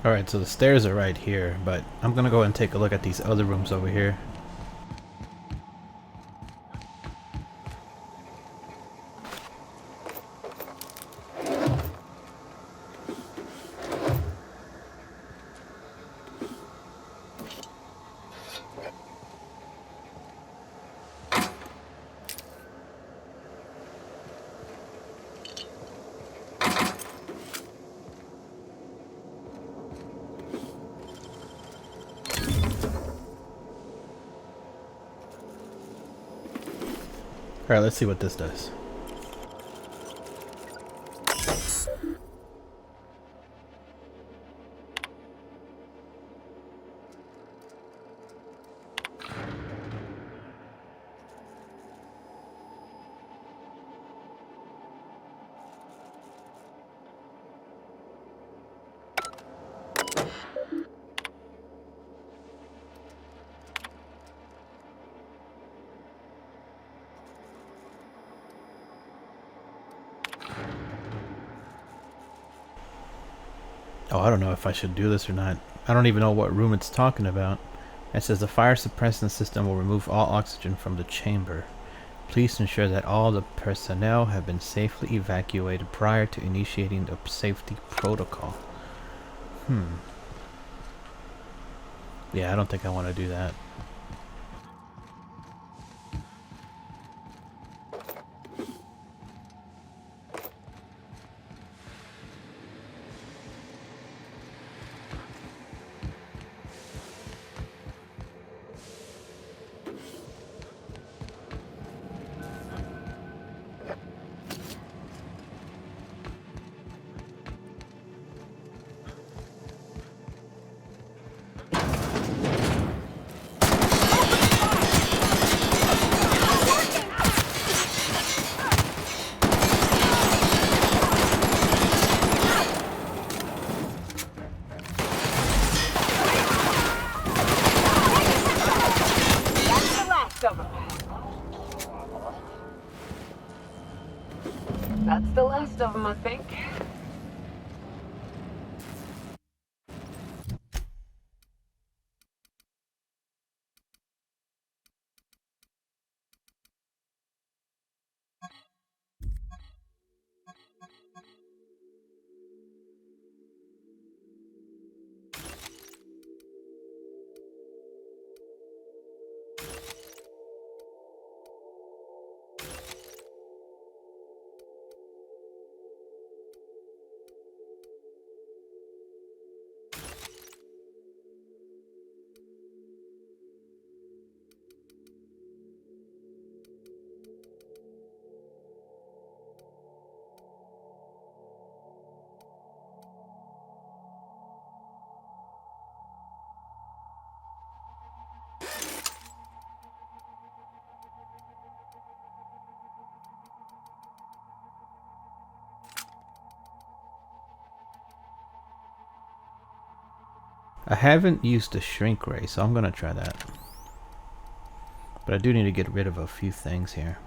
Alright, so the stairs are right here, but I'm gonna go and take a look at these other rooms over here. Alright, let's see what this does. Oh, I don't know if I should do this or not. I don't even know what room it's talking about. It says the fire suppressant system will remove all oxygen from the chamber. Please ensure that all the personnel have been safely evacuated prior to initiating the safety protocol. Yeah, I don't think I want to do that. That's the last of them, I think. I haven't used the shrink ray, so I'm gonna try that. But I do need to get rid of a few things here.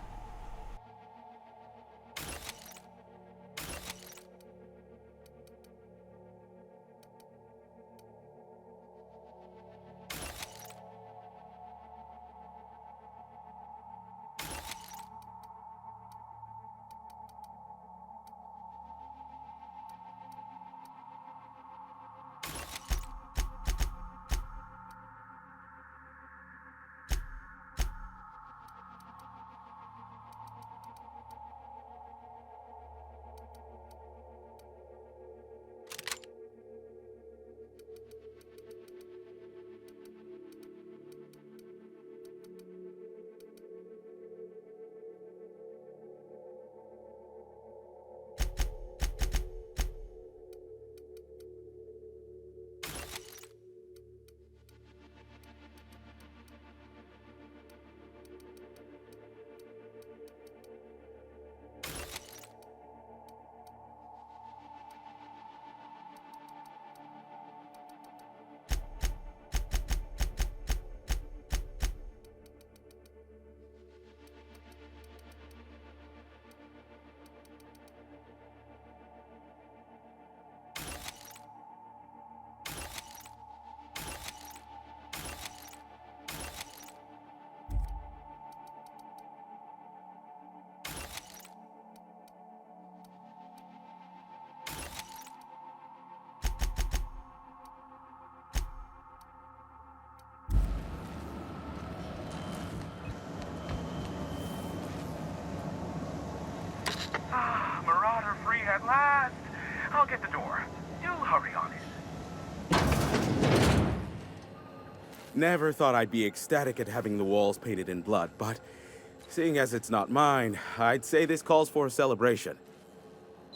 hurry on it. Never thought I'd be ecstatic at having the walls painted in blood, but seeing as it's not mine, I'd say this calls for a celebration.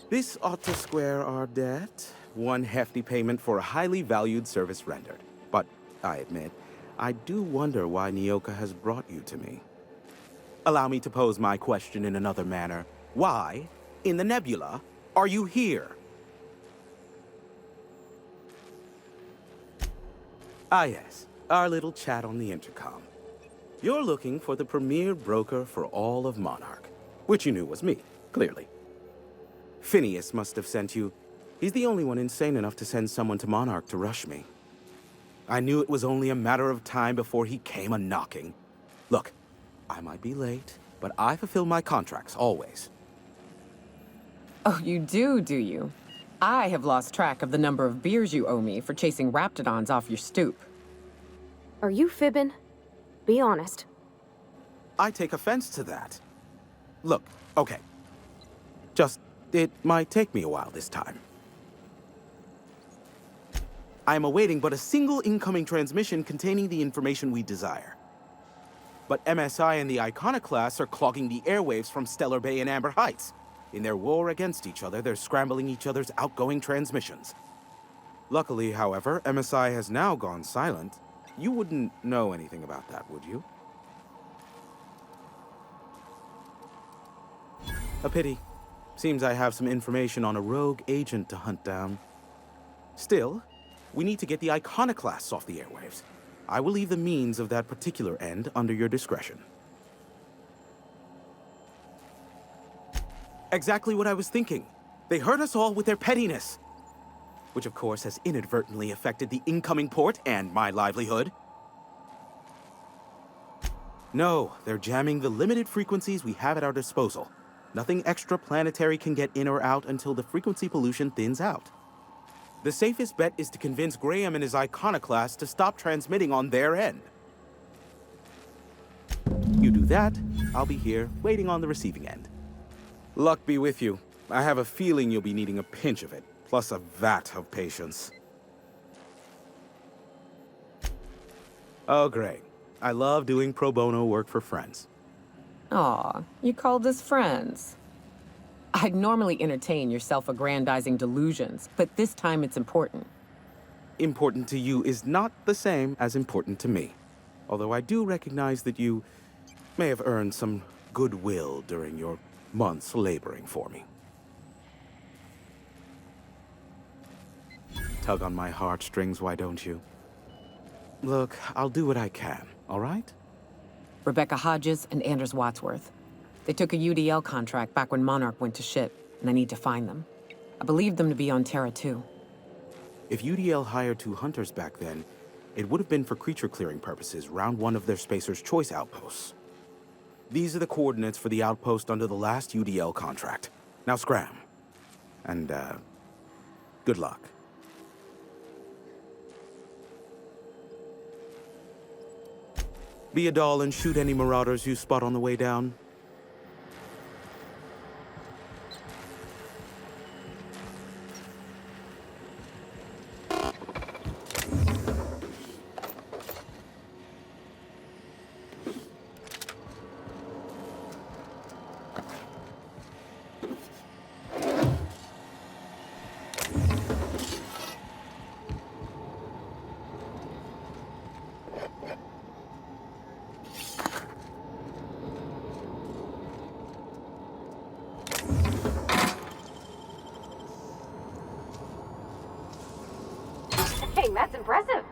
This ought to square our debt. One hefty payment for a highly valued service rendered. But I admit, I do wonder why Nyoka has brought you to me. Allow me to pose my question in another manner. Why, in the nebula, are you here? Ah yes, our little chat on the intercom. You're looking for the premier broker for all of Monarch, which you knew was me, clearly. Phineas must have sent you. He's the only one insane enough to send someone to Monarch to rush me. I knew it was only a matter of time before he came a-knocking. Look, I might be late, but I fulfill my contracts, always. Oh, you do you? I have lost track of the number of beers you owe me for chasing raptidons off your stoop. Are you fibbing? Be honest. I take offense to that. Look, okay. It might take me a while this time. I am awaiting but a single incoming transmission containing the information we desire. But MSI and the Iconoclasts are clogging the airwaves from Stellar Bay and Amber Heights. In their war against each other, they're scrambling each other's outgoing transmissions. Luckily, however, MSI has now gone silent. You wouldn't know anything about that, would you? A pity. Seems I have some information on a rogue agent to hunt down. Still, we need to get the Iconoclasts off the airwaves. I will leave the means of that particular end under your discretion. Exactly what I was thinking. They hurt us all with their pettiness. Which of course has inadvertently affected the incoming port and my livelihood. No, they're jamming the limited frequencies we have at our disposal. Nothing extraplanetary can get in or out until the frequency pollution thins out. The safest bet is to convince Graham and his Iconoclast to stop transmitting on their end. You do that, I'll be here, waiting on the receiving end. Luck be with you. I have a feeling you'll be needing a pinch of it, plus a vat of patience. Oh, great. I love doing pro bono work for friends. Aw, you called us friends. I'd normally entertain your self-aggrandizing delusions, but this time it's important. Important to you is not the same as important to me. Although I do recognize that you may have earned some goodwill during your months laboring for me. Tug on my heartstrings, why don't you? Look, I'll do what I can, all right? Rebecca Hodges and Anders Wadsworth. They took a UDL contract back when Monarch went to shit, and I need to find them. I believe them to be on Terra 2. If UDL hired 2 hunters back then, it would have been for creature clearing purposes, round 1 of their Spacer's Choice outposts. These are the coordinates for the outpost under the last UDL contract. Now scram. And, good luck. Be a doll and shoot any marauders you spot on the way down. Dang, that's impressive.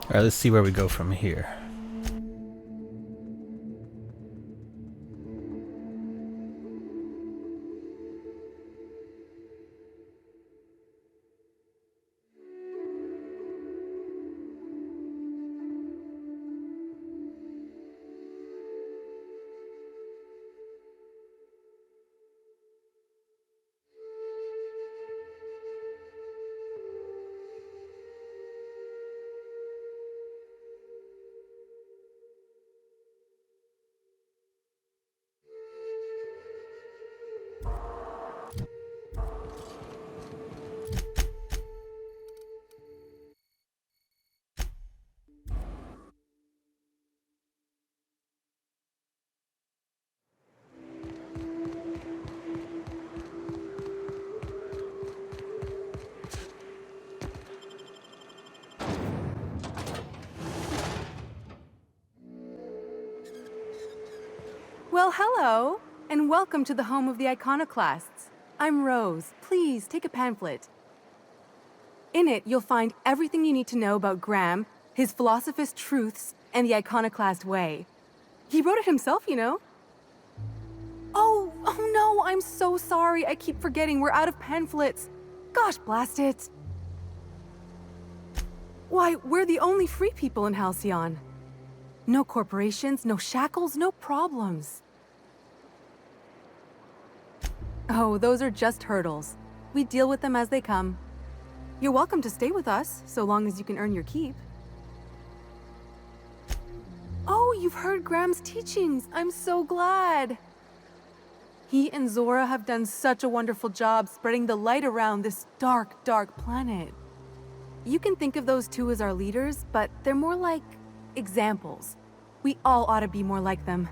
Alright, let's see where we go from here. Well, hello, and welcome to the home of the iconoclasts. I'm Rose. Please take a pamphlet. In it, you'll find everything you need to know about Graham, his philosophist truths, and the iconoclast way. He wrote it himself, you know. Oh no, I'm so sorry. I keep forgetting we're out of pamphlets. Gosh, blast it. Why, we're the only free people in Halcyon. No corporations, no shackles, no problems. Oh, those are just hurdles. We deal with them as they come. You're welcome to stay with us, so long as you can earn your keep. Oh, you've heard Graham's teachings. I'm so glad. He and Zora have done such a wonderful job spreading the light around this dark, dark planet. You can think of those two as our leaders, but they're more like examples. We all ought to be more like them.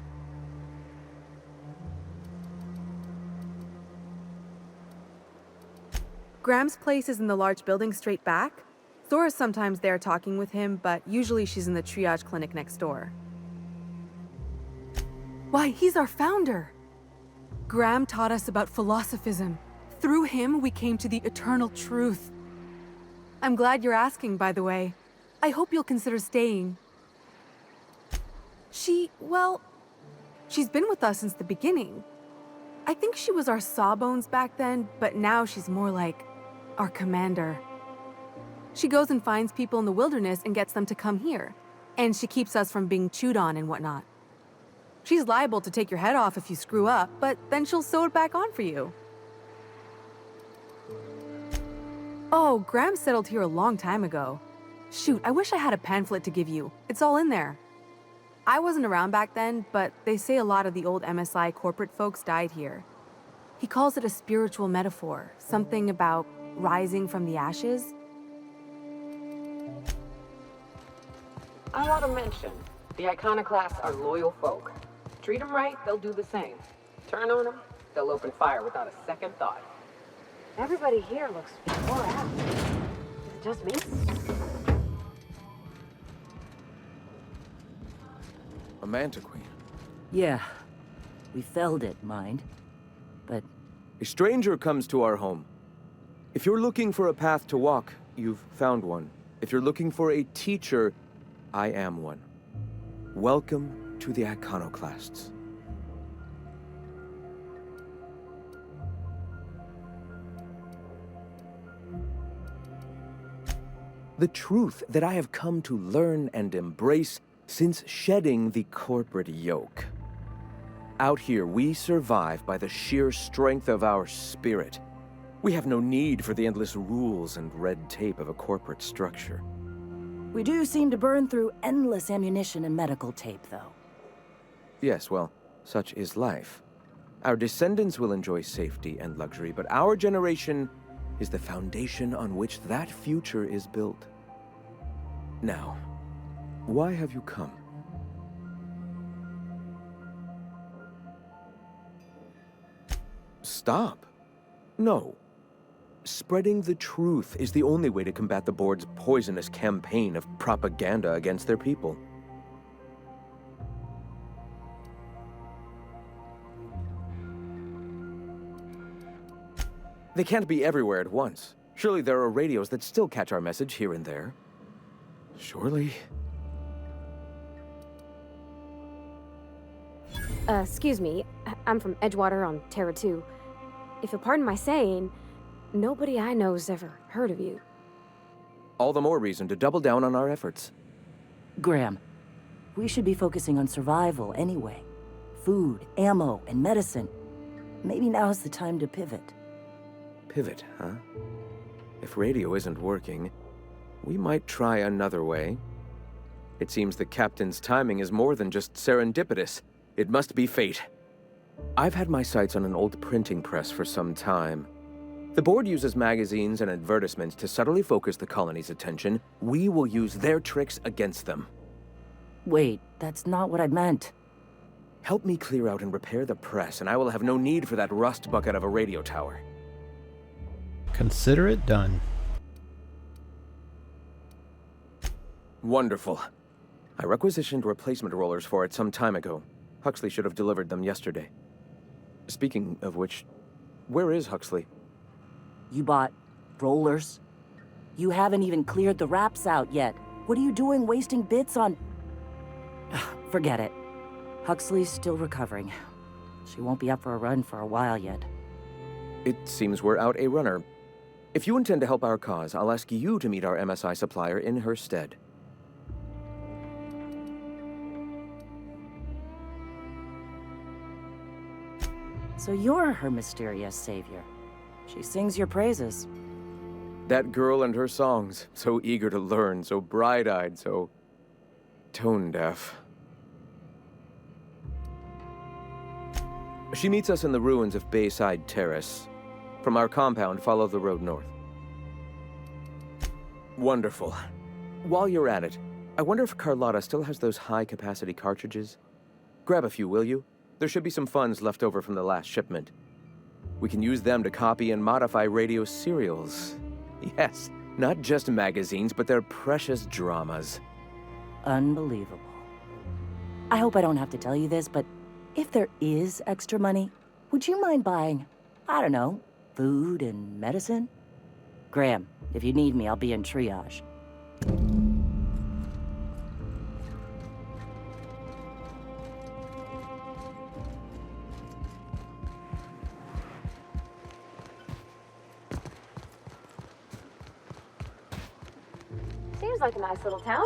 Graham's place is in the large building straight back. Zora's sometimes there talking with him, but usually she's in the triage clinic next door. Why, he's our founder! Graham taught us about philosophism. Through him, we came to the eternal truth. I'm glad you're asking, by the way. I hope you'll consider staying. She's been with us since the beginning. I think she was our sawbones back then, but now she's more like our commander. She goes and finds people in the wilderness and gets them to come here. And she keeps us from being chewed on and whatnot. She's liable to take your head off if you screw up, but then she'll sew it back on for you. Oh, Graham settled here a long time ago. Shoot, I wish I had a pamphlet to give you. It's all in there. I wasn't around back then, but they say a lot of the old MSI corporate folks died here. He calls it a spiritual metaphor, something about rising from the ashes. I want to mention, the iconoclasts are loyal folk. Treat them right, they'll do the same. Turn on them, they'll open fire without a second thought. Everybody here looks wore out. Is it just me? A Manta Queen. Yeah, we felled it, mind. But A stranger comes to our home. If you're looking for a path to walk, you've found one. If you're looking for a teacher, I am one. Welcome to the Iconoclasts. The truth that I have come to learn and embrace since shedding the corporate yoke. Out here, we survive by the sheer strength of our spirit. We have no need for the endless rules and red tape of a corporate structure. we do seem to burn through endless ammunition and medical tape, though. Yes, well, such is life. Our descendants will enjoy safety and luxury, but our generation is the foundation on which that future is built. Now, why have you come? Stop. No. Spreading the truth is the only way to combat the board's poisonous campaign of propaganda against their people. They can't be everywhere at once. Surely there are radios that still catch our message here and there. Surely? Excuse me. I'm from Edgewater on Terra 2. If you'll pardon my saying, nobody I know's ever heard of you. All the more reason to double down on our efforts. Graham, we should be focusing on survival anyway. Food, ammo, and medicine. Maybe now's the time to pivot. Pivot, huh? If radio isn't working, we might try another way. It seems the captain's timing is more than just serendipitous. It must be fate. I've had my sights on an old printing press for some time. The board uses magazines and advertisements to subtly focus the colony's attention. We will use their tricks against them. Wait, that's not what I meant. Help me clear out and repair the press, and I will have no need for that rust bucket of a radio tower. Consider it done. Wonderful. I requisitioned replacement rollers for it some time ago. Huxley should have delivered them yesterday. Speaking of which, where is Huxley? You bought rollers? You haven't even cleared the wraps out yet. What are you doing wasting bits on... Forget it. Huxley's still recovering. She won't be up for a run for a while yet. It seems we're out a runner. If you intend to help our cause, I'll ask you to meet our MSI supplier in her stead. So you're her mysterious savior. She sings your praises. That girl and her songs, so eager to learn, so bright-eyed, so tone-deaf. She meets us in the ruins of Bayside Terrace. From our compound, follow the road north. Wonderful. While you're at it, I wonder if Carlotta still has those high-capacity cartridges? Grab a few, will you? There should be some funds left over from the last shipment. We can use them to copy and modify radio serials. Yes, not just magazines, but their precious dramas. Unbelievable. I hope I don't have to tell you this, but if there is extra money, would you mind buying, I don't know, food and medicine? Graham, if you need me, I'll be in triage. Seems like a nice little town.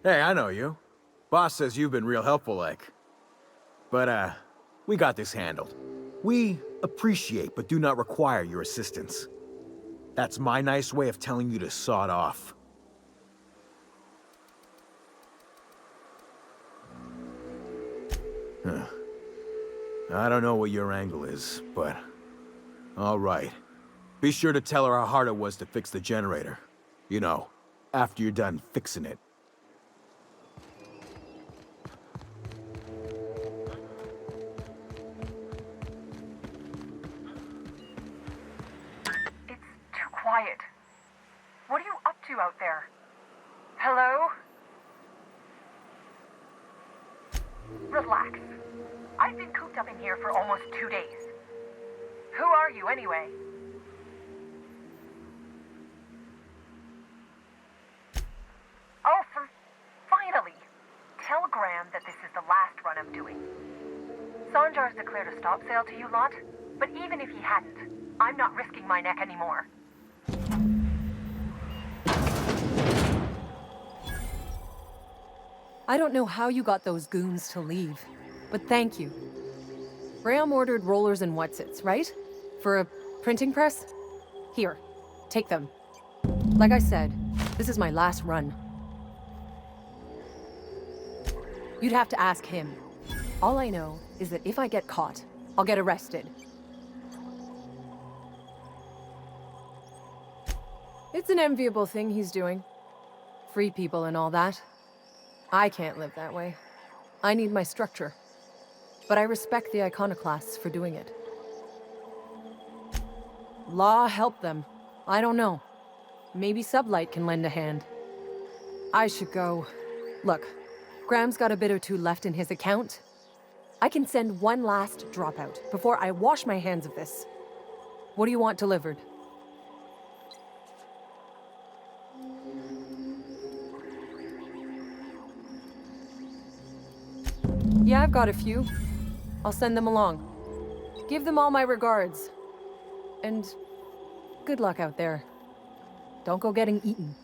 Hey, I know you. Boss says you've been real helpful, like. But, We got this handled. We appreciate but do not require your assistance. That's my nice way of telling you to sod off. Huh. I don't know what your angle is, but... all right. Be sure to tell her how hard it was to fix the generator. You know, after you're done fixing it. It's too quiet. What are you up to out there? Hello? Relax. I've been cooped up in here for almost 2 days. Who are you, anyway? Oh, finally! Tell Graham that this is the last run I'm doing. Sanjar's declared a stop sale to you lot, but even if he hadn't, I'm not risking my neck anymore. I don't know how you got those goons to leave, but thank you. Graham ordered rollers and whatsits, right? For a printing press? Here, take them. Like I said, this is my last run. You'd have to ask him. All I know is that if I get caught, I'll get arrested. It's an enviable thing he's doing. Free people and all that. I can't live that way. I need my structure. But I respect the iconoclasts for doing it. Law helped them. I don't know. Maybe Sublight can lend a hand. I should go. Look, Graham's got a bit or two left in his account. I can send one last dropout before I wash my hands of this. What do you want delivered? Yeah, I've got a few. I'll send them along. Give them all my regards. And good luck out there. Don't go getting eaten.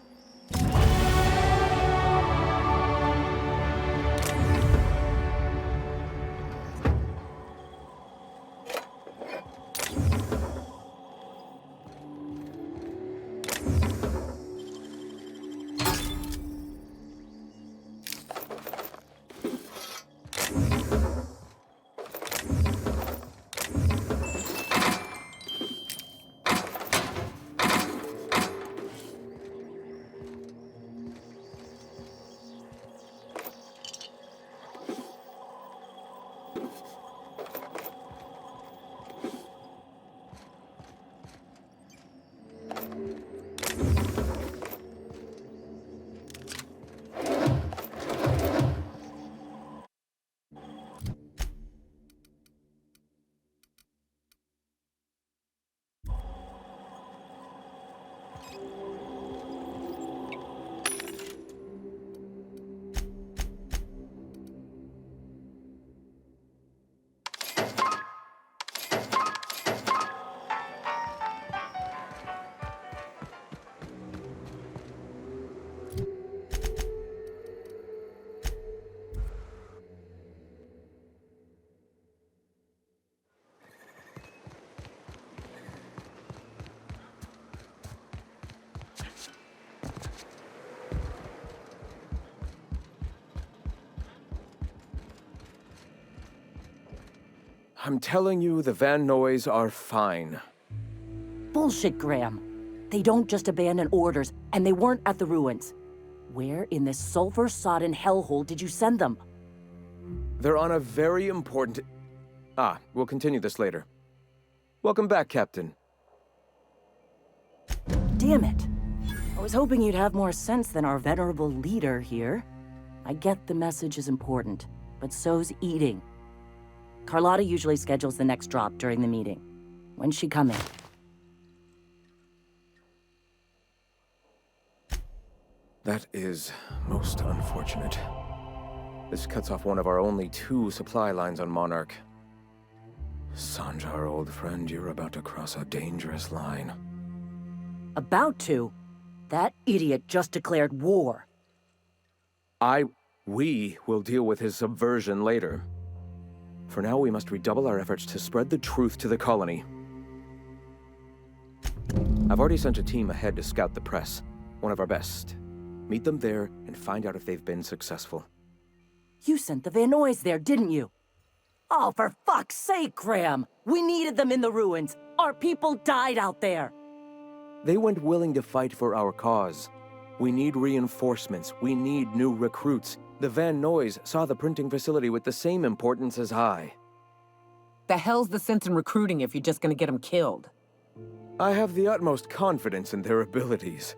I'm telling you, the Van Noys are fine. Bullshit, Graham. They don't just abandon orders, and they weren't at the ruins. Where in this sulfur-sodden hellhole did you send them? They're on a very important... Ah, we'll continue this later. Welcome back, Captain. Damn it. I was hoping you'd have more sense than our venerable leader here. I get the message is important, but so's eating. Carlotta usually schedules the next drop during the meeting. When's she coming? That is most unfortunate. This cuts off one of our only 2 supply lines on Monarch. Sanjar, old friend, you're about to cross a dangerous line. About to? That idiot just declared war. We will deal with his subversion later. For now, we must redouble our efforts to spread the truth to the colony. I've already sent a team ahead to scout the press, one of our best. Meet them there and find out if they've been successful. You sent the Van Noys there, didn't you? Oh, for fuck's sake, Graham! We needed them in the ruins. Our people died out there. They went willing to fight for our cause. We need reinforcements. We need new recruits. The Van Noys saw the printing facility with the same importance as I. The hell's the sense in recruiting if you're just gonna get them killed? I have the utmost confidence in their abilities.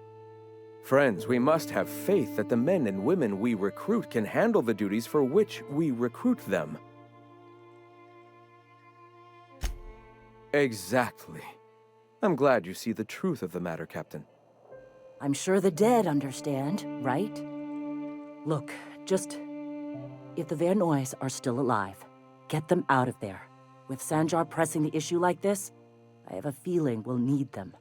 Friends, we must have faith that the men and women we recruit can handle the duties for which we recruit them. Exactly. I'm glad you see the truth of the matter, Captain. I'm sure the dead understand, right? Look, just... if the Van Noys are still alive, get them out of there. With Sanjar pressing the issue like this, I have a feeling we'll need them.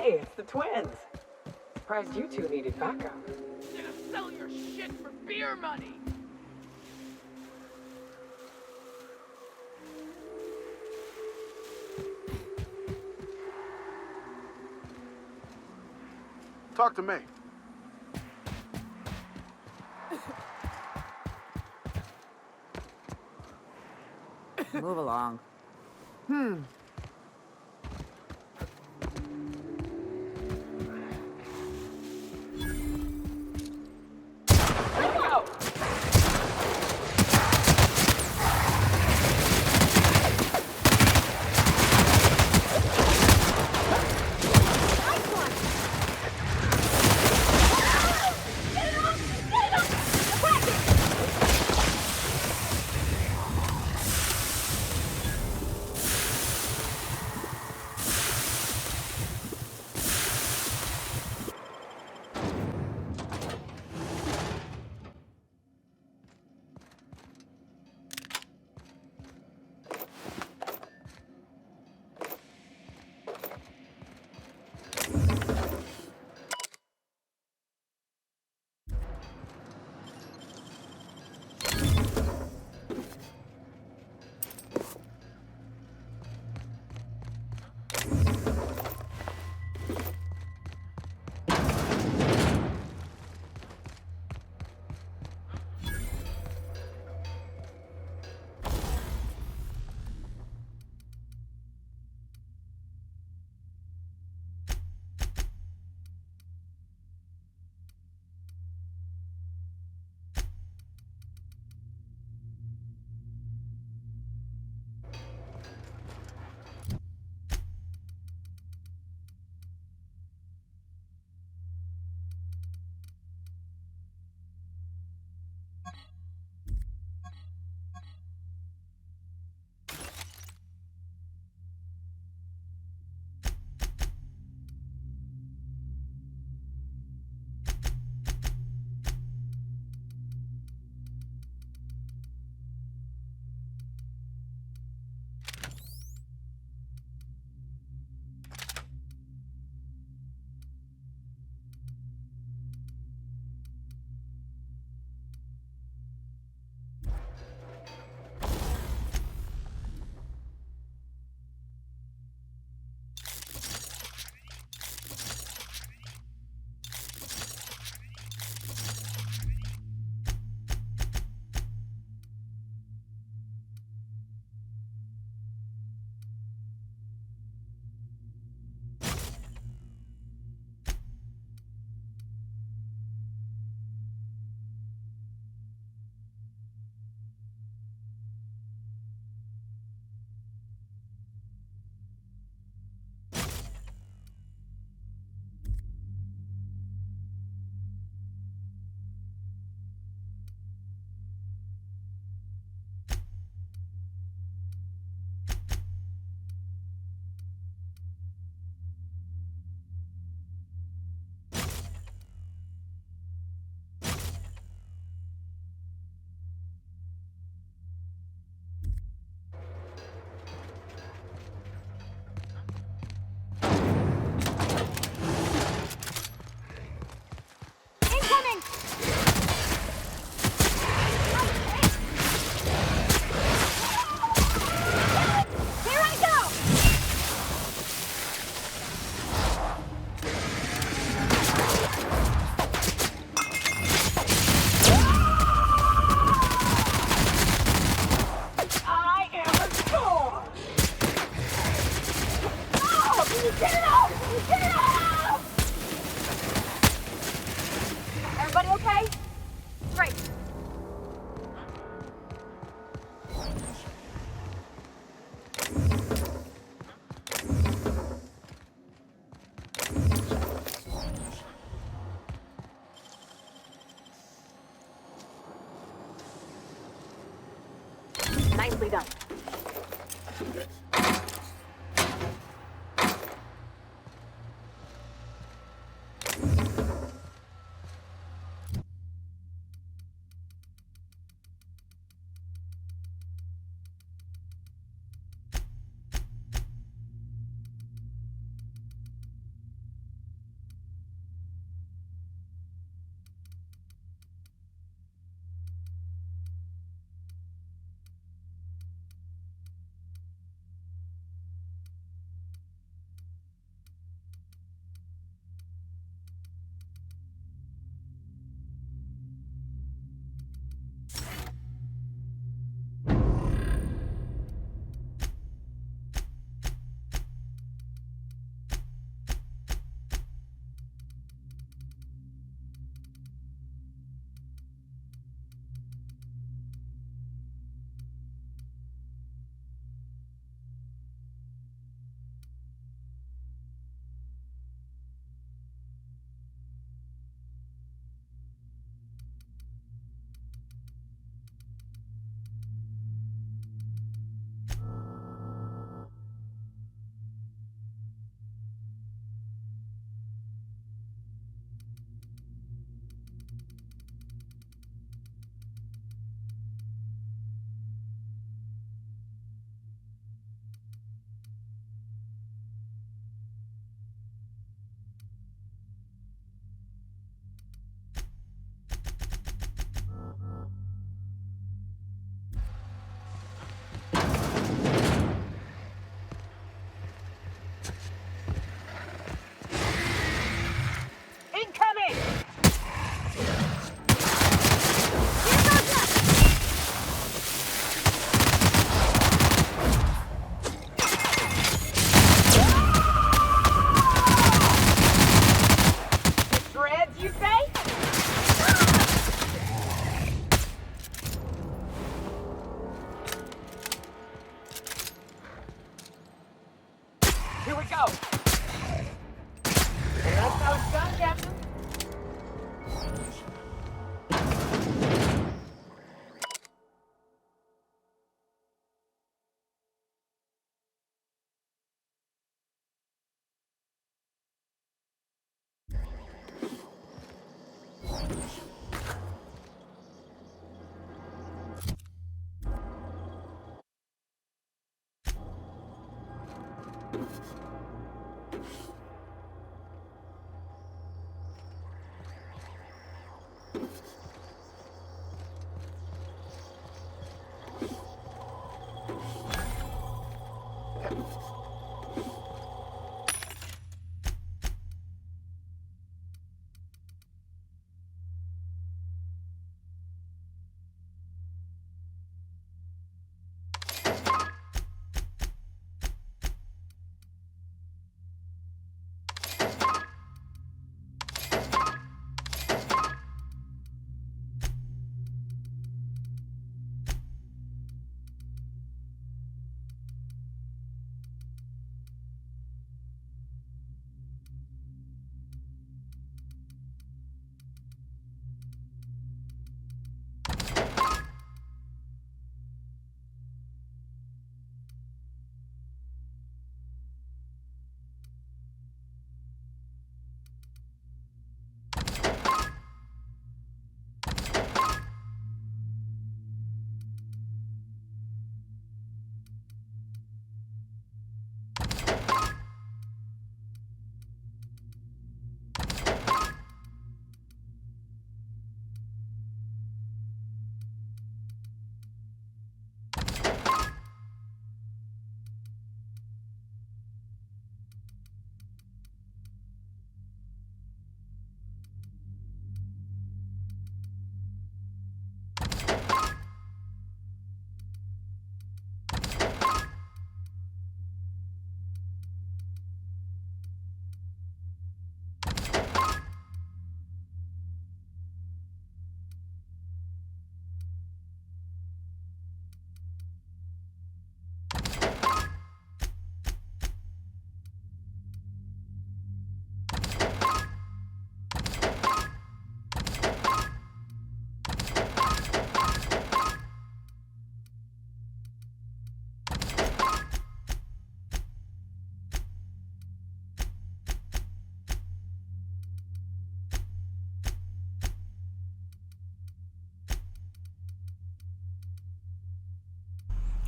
Hey, it's the twins. Surprised you two needed backup. Sell your shit for beer money! Talk to me. Move along. Nicely done. go. And that's how it's done, Captain.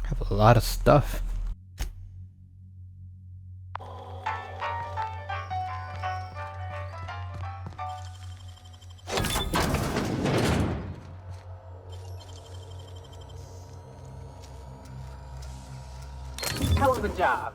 Have a lot of stuff. Hell of a job.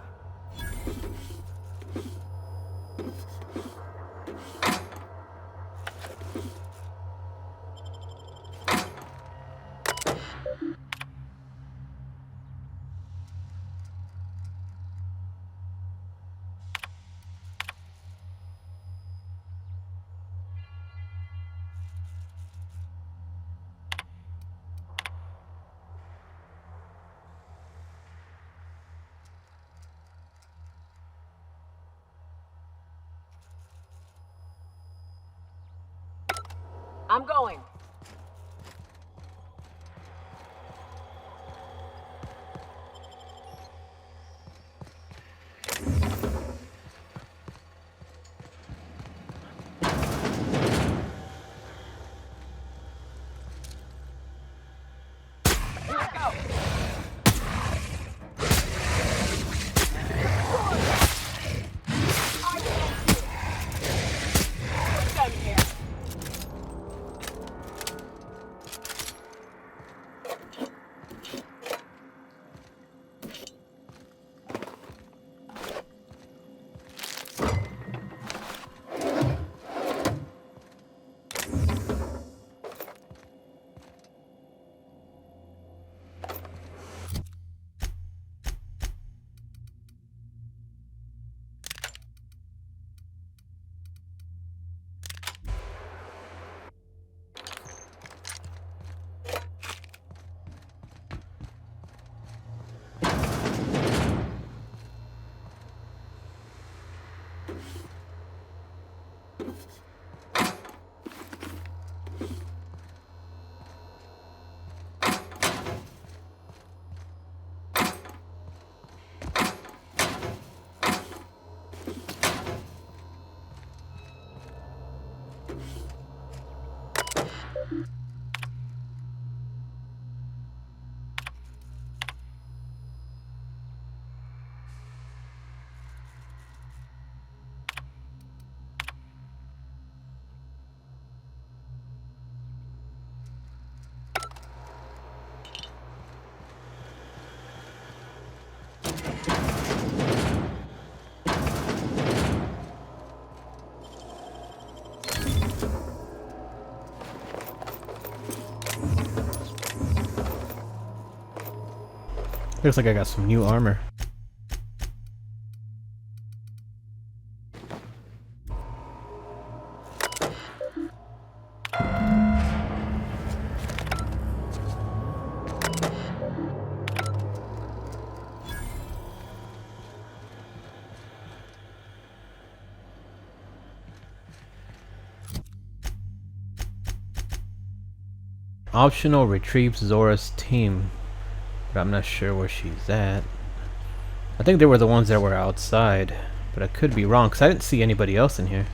I'm going. Looks like I got some new armor. Optional retrieve Zora's team, but I'm not sure where she's at. I think they were the ones that were outside, but I could be wrong because I didn't see anybody else in here.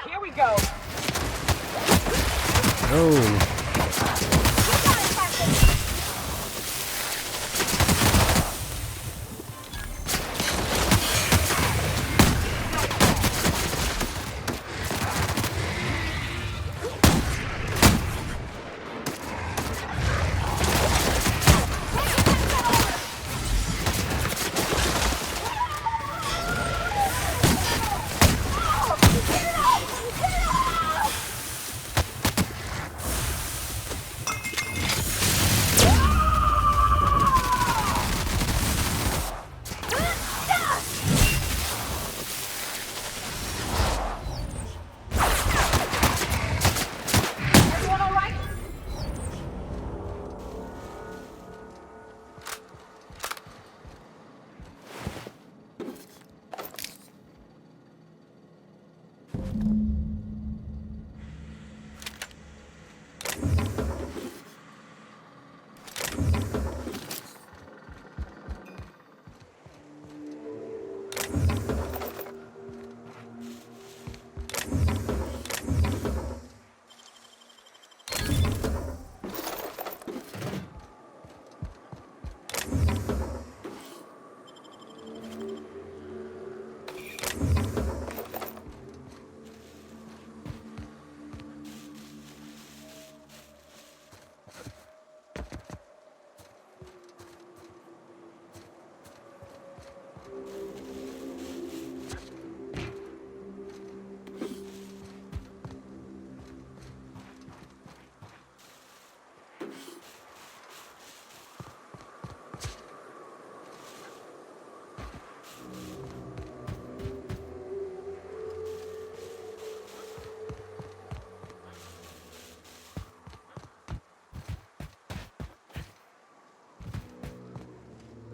Here we go. Oh.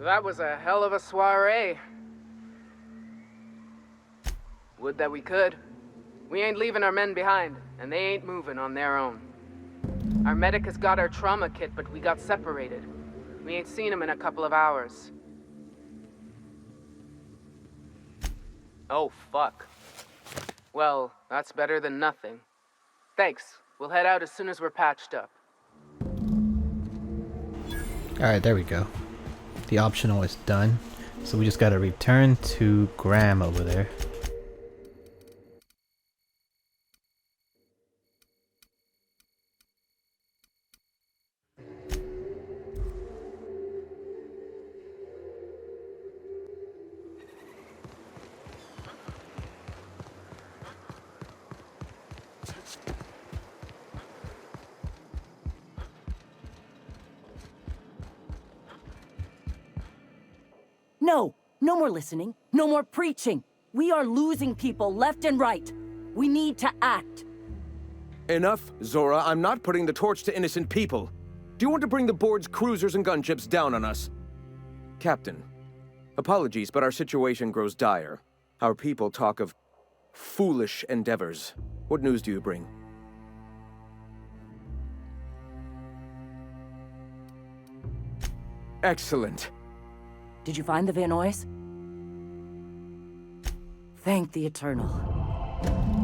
That was a hell of a soiree. Would that we could. We ain't leaving our men behind, and they ain't moving on their own. Our medic has got our trauma kit, but we got separated. We ain't seen him in a couple of hours. Oh, fuck. Well, that's better than nothing. Thanks. We'll head out as soon as we're patched up. Alright, there we go. The optional is done. So we just gotta return to Graham over there. No! No more listening. No more preaching. We are losing people left and right. We need to act. Enough, Zora. I'm not putting the torch to innocent people. Do you want to bring the board's cruisers and gunships down on us? Captain, Apologies, but our situation grows dire. Our people talk of foolish endeavors. What news do you bring? Excellent. Did you find the Vanois? Thank the Eternal.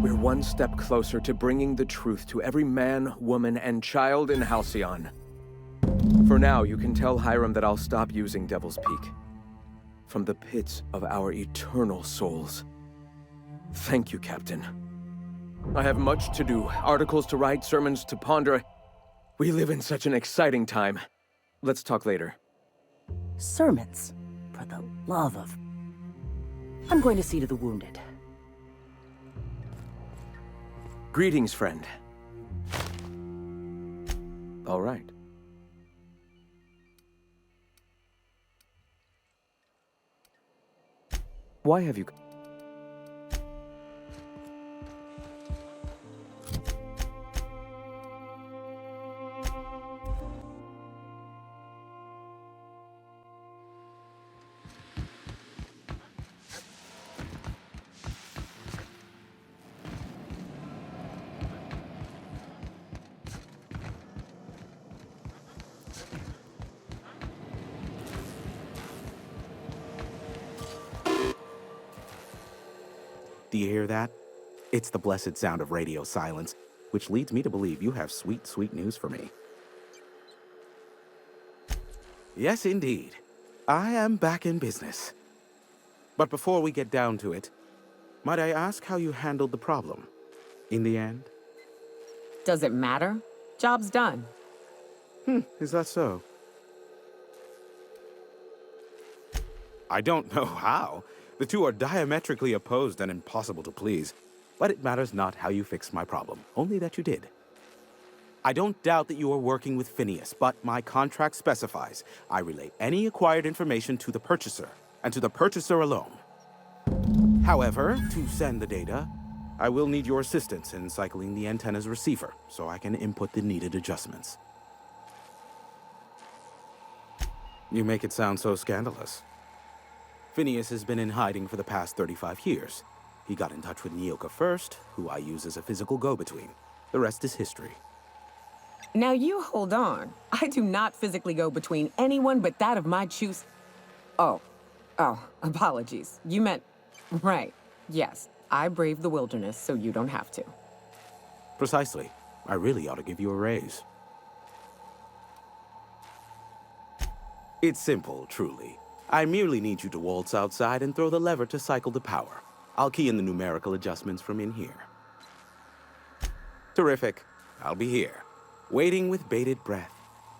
We're one step closer to bringing the truth to every man, woman, and child in Halcyon. For now, you can tell Hiram that I'll stop using Devil's Peak. From the pits of our eternal souls. Thank you, Captain. I have much to do, articles to write, sermons to ponder. We live in such an exciting time. Let's talk later. Sermons? For the love of... I'm going to see to the wounded. Greetings, friend. All right. Why have you... Do you hear that? It's the blessed sound of radio silence, which leads me to believe you have sweet, sweet news for me. Yes, indeed. I am back in business. But before we get down to it, might I ask how you handled the problem? In the end? Does it matter? Job's done. Is that so? I don't know how. The two are diametrically opposed and impossible to please. But it matters not how you fixed my problem, only that you did. I don't doubt that you are working with Phineas, but my contract specifies I relay any acquired information to the purchaser, and to the purchaser alone. However, to send the data, I will need your assistance in cycling the antenna's receiver, so I can input the needed adjustments. You make it sound so scandalous. Phineas has been in hiding for the past 35 years. He got in touch with Nyoka first, who I use as a physical go-between. The rest is history. Now you hold on. I do not physically go between anyone but that of my choose. Oh, apologies. You meant, right. Yes, I braved the wilderness, so you don't have to. Precisely. I really ought to give you a raise. It's simple, truly. I merely need you to waltz outside and throw the lever to cycle the power. I'll key in the numerical adjustments from in here. Terrific. I'll be here, waiting with bated breath.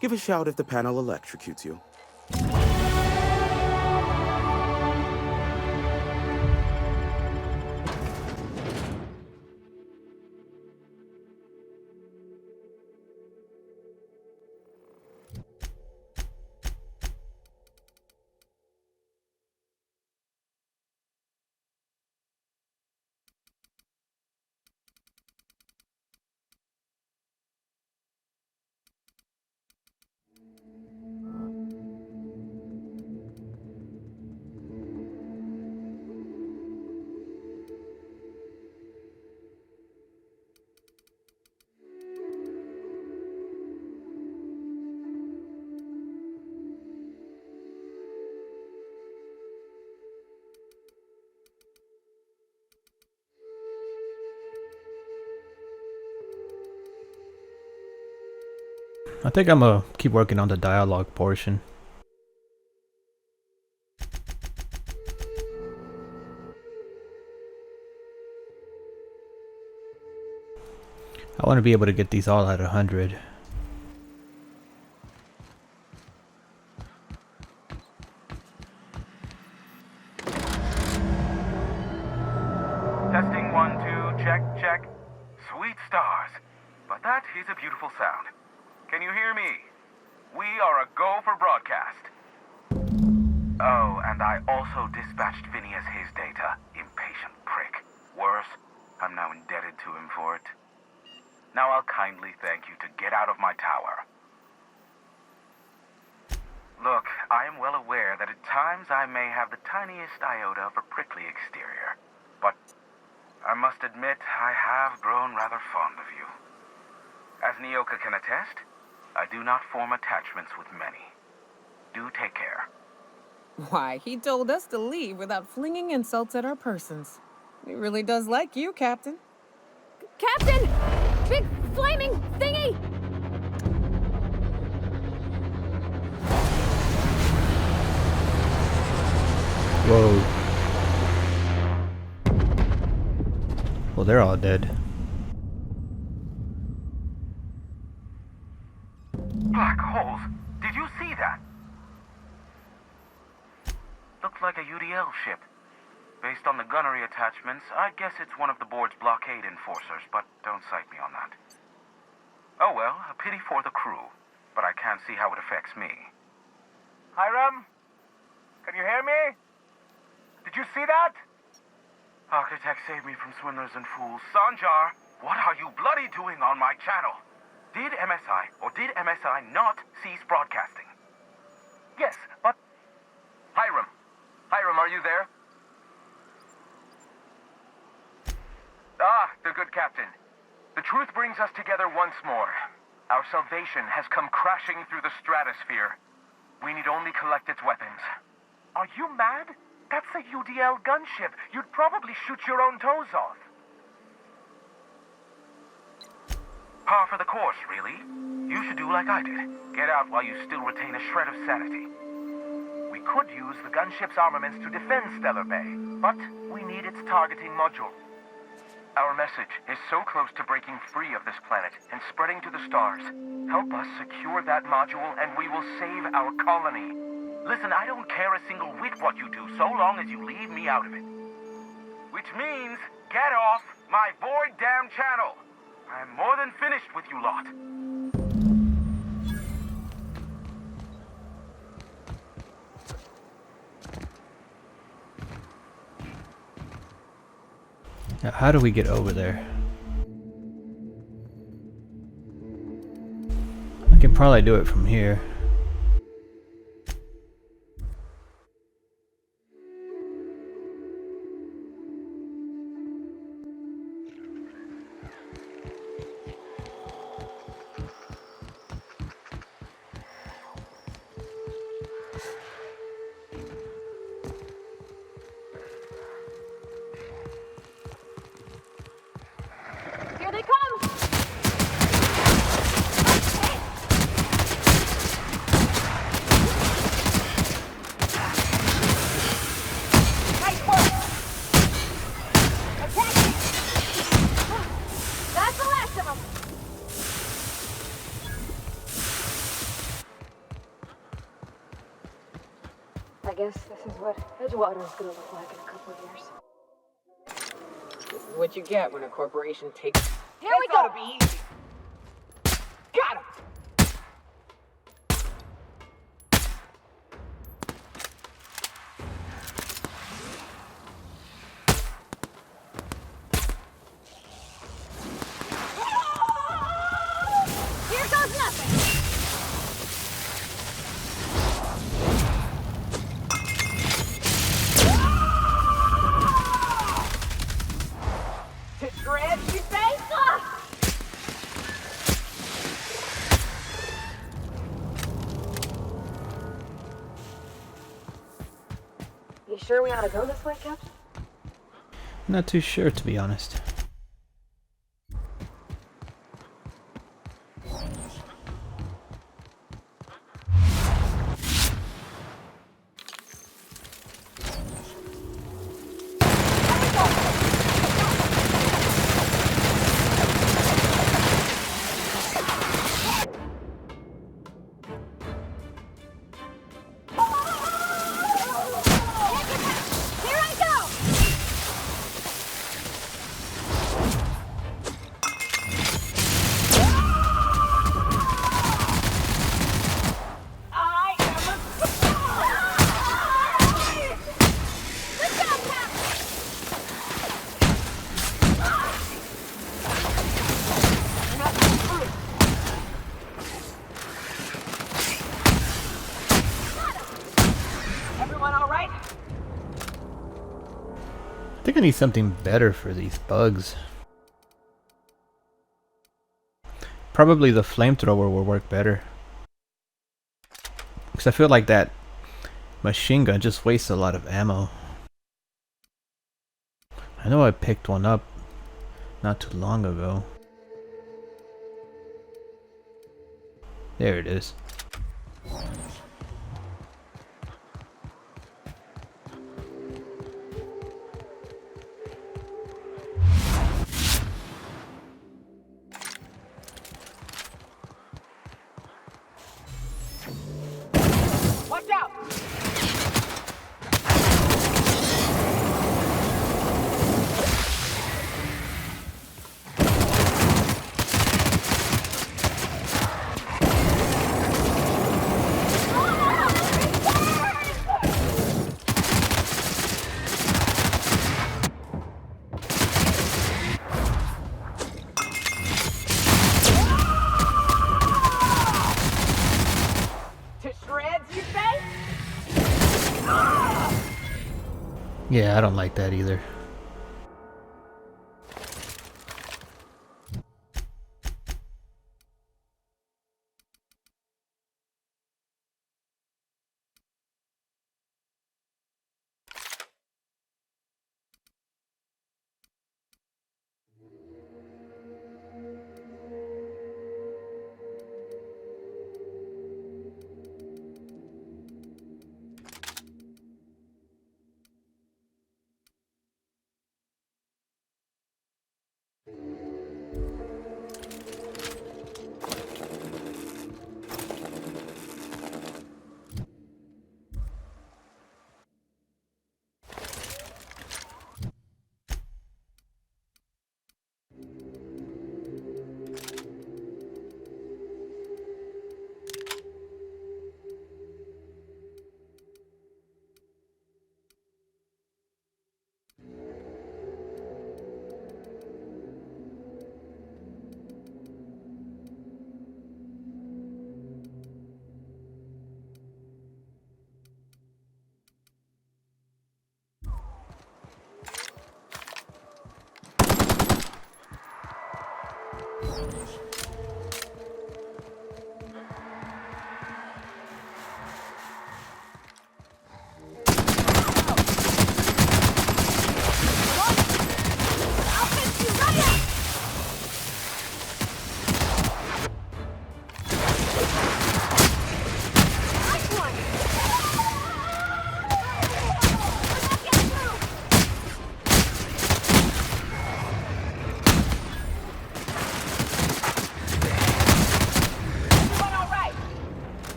Give a shout if the panel electrocutes you. I think I'm gonna keep working on the dialogue portion. I want to be able to get these all at 100. Testing 1, 2, check, check. Sweet stars. But that is a beautiful sound. Can you hear me? We are a go for broadcast. Oh, and I also dispatched Phineas his data. Impatient prick. Worse, I'm now indebted to him for it. Now I'll kindly thank you to get out of my tower. Look, I am well aware that at times I may have the tiniest iota of a prickly exterior. But I must admit, I have grown rather fond of you. As Nyoka can attest, I do not form attachments with many. Do take care. Why, he told us to leave without flinging insults at our persons. He really does like you, Captain. Captain! Big flaming thingy! Whoa. Well, they're all dead. Black holes! Did you see that? Looked like a UDL ship. Based on the gunnery attachments, I guess it's one of the board's blockade enforcers, but don't cite me on that. Oh well, a pity for the crew, but I can't see how it affects me. Hiram? Can you hear me? Did you see that? Architect, save me from swindlers and fools. Sanjar, what are you bloody doing on my channel? Did MSI or did MSI not cease broadcasting? Yes, but... Hiram! Hiram, are you there? Ah, the good captain. The truth brings us together once more. Our salvation has come crashing through the stratosphere. We need only collect its weapons. Are you mad? That's a UDL gunship. You'd probably shoot your own toes off. Par for the course, really. You should do like I did. Get out while you still retain a shred of sanity. We could use the gunship's armaments to defend Stellar Bay, but we need its targeting module. Our message is so close to breaking free of this planet and spreading to the stars. Help us secure that module and we will save our colony. Listen, I don't care a single whit what you do, so long as you leave me out of it. Which means, get off my void damn channel. I'm more than finished with you lot. Now, how do we get over there? I can probably do it from here. Here they come! Nice work! Attacking! That's the last of them! I guess this is what Edgewater is gonna look like in a couple of years. What you get when a corporation takes... Here we go! Be easy. Got him! Here goes nothing! To shred, you say? You sure we ought to go this way, Captain? Not too sure, to be honest. Here I go! right? I think I need something better for these bugs. Probably the flamethrower will work better. Because I feel like that machine gun just wastes a lot of ammo. I know I picked one up not too long ago. There it is. Watch out! Yeah, I don't like that either.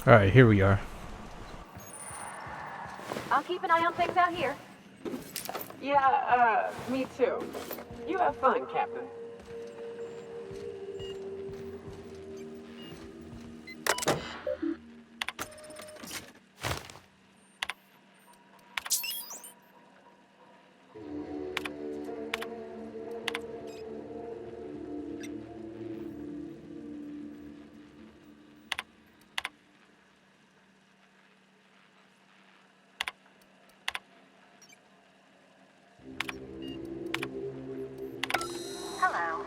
Alright, here we are. I'll keep an eye on things out here. Yeah, me too. You have fun, Captain. Hello.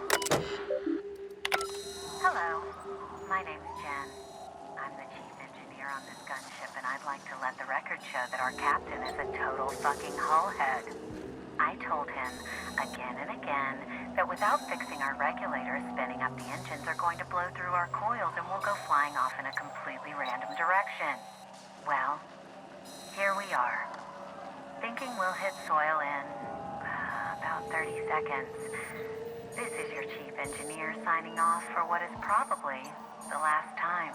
Hello. My name's Jen. I'm the chief engineer on this gunship, and I'd like to let the record show that our captain is a total fucking hullhead. I told him again and again that without fixing our regulators, spinning up the engines are going to blow through our coils and we'll go flying off in a completely random direction. Well, here we are. Thinking we'll hit soil in about 30 seconds. This is your chief engineer signing off for what is probably the last time.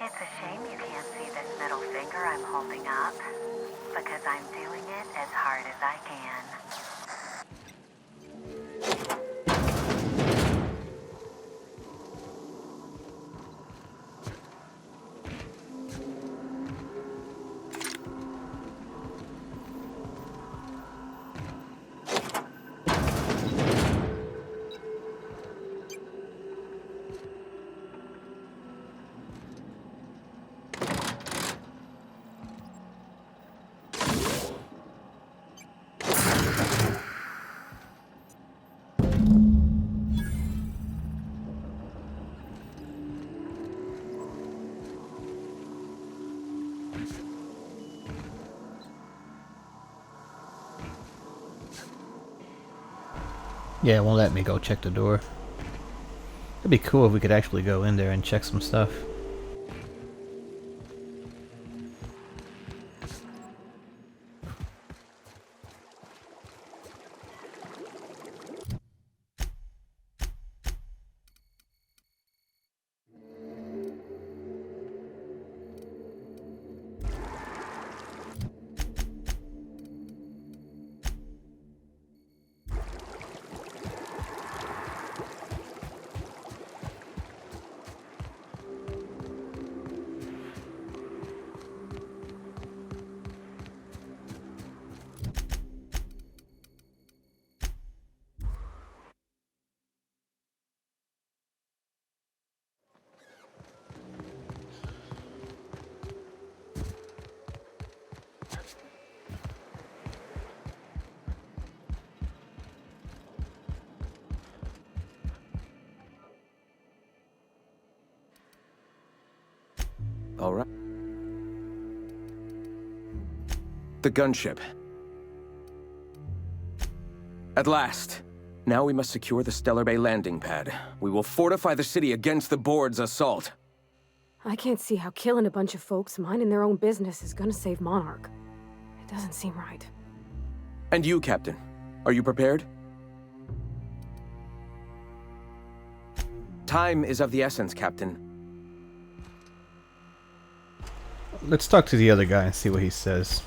It's a shame you can't see this middle finger I'm holding up, because I'm doing it as hard as I can. Yeah, it won't let me go check the door. It'd be cool if we could actually go in there and check some stuff. All right. The gunship. At last. Now we must secure the Stellar Bay landing pad. We will fortify the city against the Board's assault. I can't see how killing a bunch of folks minding their own business is gonna save Monarch. It doesn't seem right. And you, Captain. Are you prepared? Time is of the essence, Captain. Let's talk to the other guy and see what he says.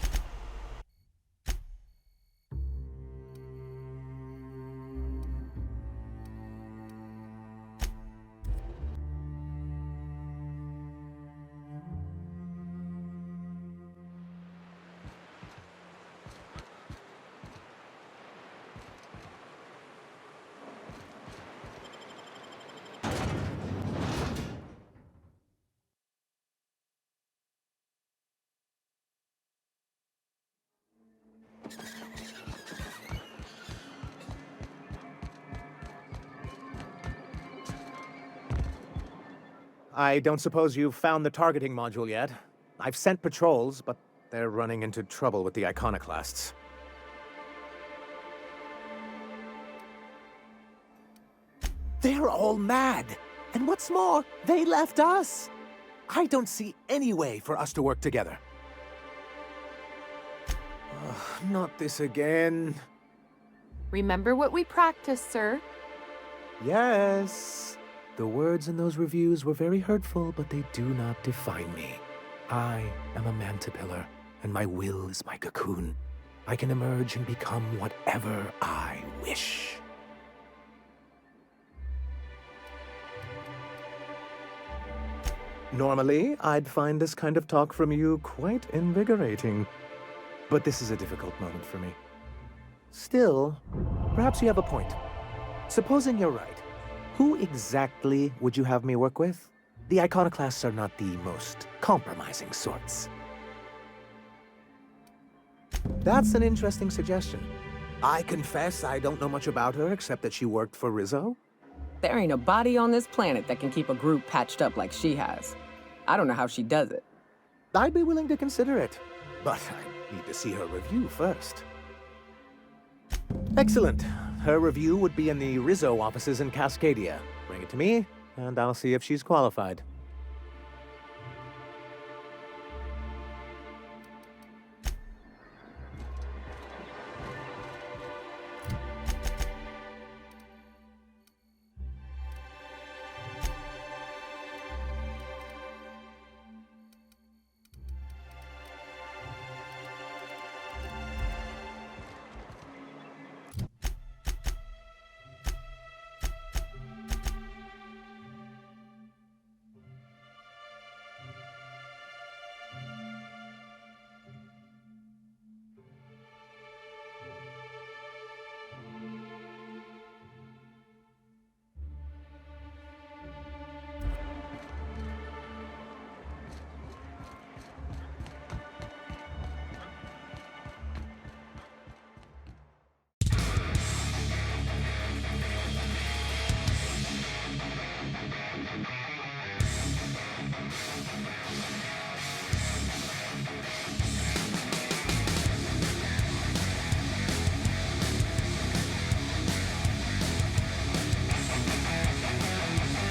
I don't suppose you've found the targeting module yet. I've sent patrols, but they're running into trouble with the iconoclasts. They're all mad! And what's more, they left us! I don't see any way for us to work together. Ugh, not this again. Remember what we practiced, sir. Yes. The words in those reviews were very hurtful, but they do not define me. I am a mantipillar, and my will is my cocoon. I can emerge and become whatever I wish. Normally, I'd find this kind of talk from you quite invigorating. But this is a difficult moment for me. Still, perhaps you have a point. Supposing you're right, who exactly would you have me work with? The iconoclasts are not the most compromising sorts. That's an interesting suggestion. I confess I don't know much about her except that she worked for Rizzo. There ain't a body on this planet that can keep a group patched up like she has. I don't know how she does it. I'd be willing to consider it, but I need to see her review first. Excellent. Her review would be in the Rizzo offices in Cascadia. Bring it to me, and I'll see if she's qualified.